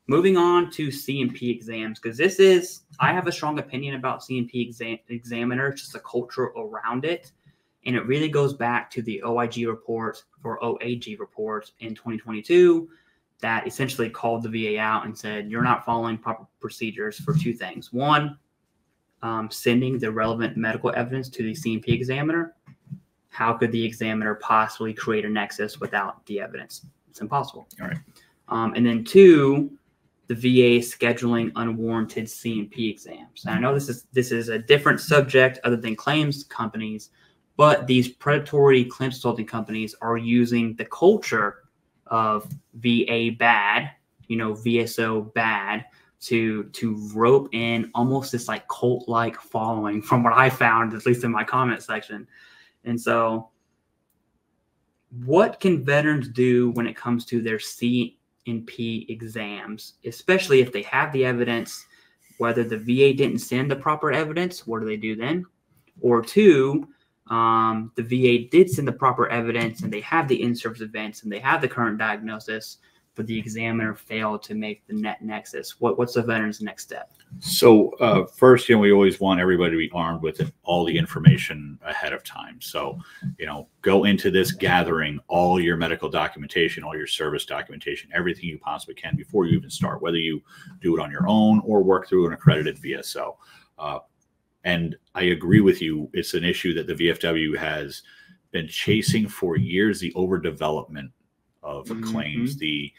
moving on to C&P exams, because I have a strong opinion about C&P examiners, just the culture around it. And it really goes back to the OIG report or OAG report in 2022 that essentially called the VA out and said, you're not following proper procedures for two things. One, sending the relevant medical evidence to the C&P examiner. How could the examiner possibly create a nexus without the evidence? It's impossible. All right. And then two, the VA scheduling unwarranted C&P exams. And I know this is a different subject other than claims companies, but these predatory claims consulting companies are using the culture of VA bad, VSO bad, to rope in almost this like cult-like following from what I found, at least in my comment section. And so what can veterans do when it comes to their C&P exams, especially if they have the evidence, whether the VA didn't send the proper evidence, what do they do then? Or two, the VA did send the proper evidence and they have the in-service events and they have the current diagnosis, but the examiner failed to make the net nexus. What's the veteran's next step? So first, we always want everybody to be armed with all the information ahead of time. So, go into this gathering all your medical documentation, all your service documentation, everything you possibly can before you even start, whether you do it on your own or work through an accredited VSO. And I agree with you. It's an issue that the VFW has been chasing for years, the overdevelopment of claims, the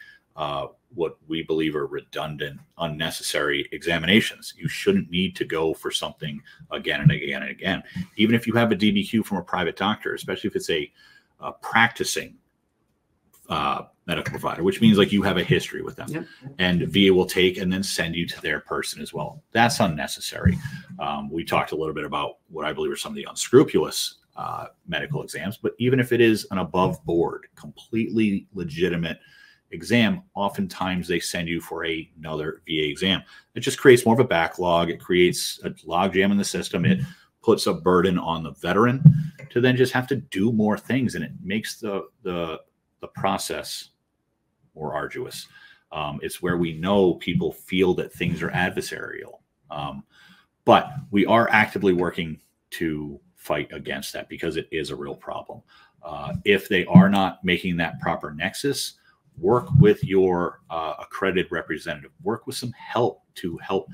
what we believe are redundant, unnecessary examinations. You shouldn't need to go for something again and again and again. Even if you have a DBQ from a private doctor, especially if it's a practicing medical provider, which means like you have a history with them. Yep. And VA will take and then send you to their person as well. That's unnecessary. We talked a little bit about what I believe are some of the unscrupulous medical exams, but even if it is an above board, completely legitimate exam, oftentimes they send you for another VA exam. It just creates more of a backlog. It creates a logjam in the system. It puts a burden on the veteran to then just have to do more things, and it makes the process more arduous. It's where we know people feel that things are adversarial, but we are actively working to fight against that because it is a real problem. If they are not making that proper nexus, work with your accredited representative. Work with some help to help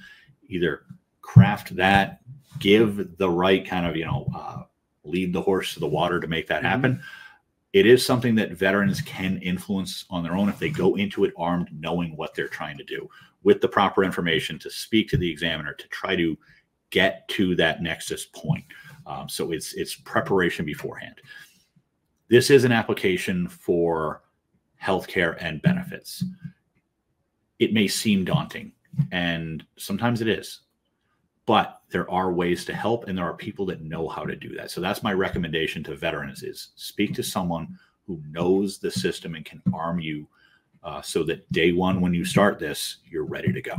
either craft that, give the right kind of, lead the horse to the water to make that happen. It is something that veterans can influence on their own if they go into it armed, knowing what they're trying to do, with the proper information to speak to the examiner to try to get to that nexus point. So it's preparation beforehand. This is an application for healthcare and benefits. It may seem daunting, and sometimes it is, but there are ways to help, and there are people that know how to do that. So that's my recommendation to veterans: is speak to someone who knows the system and can arm you so that day one, when you start this, you're ready to go.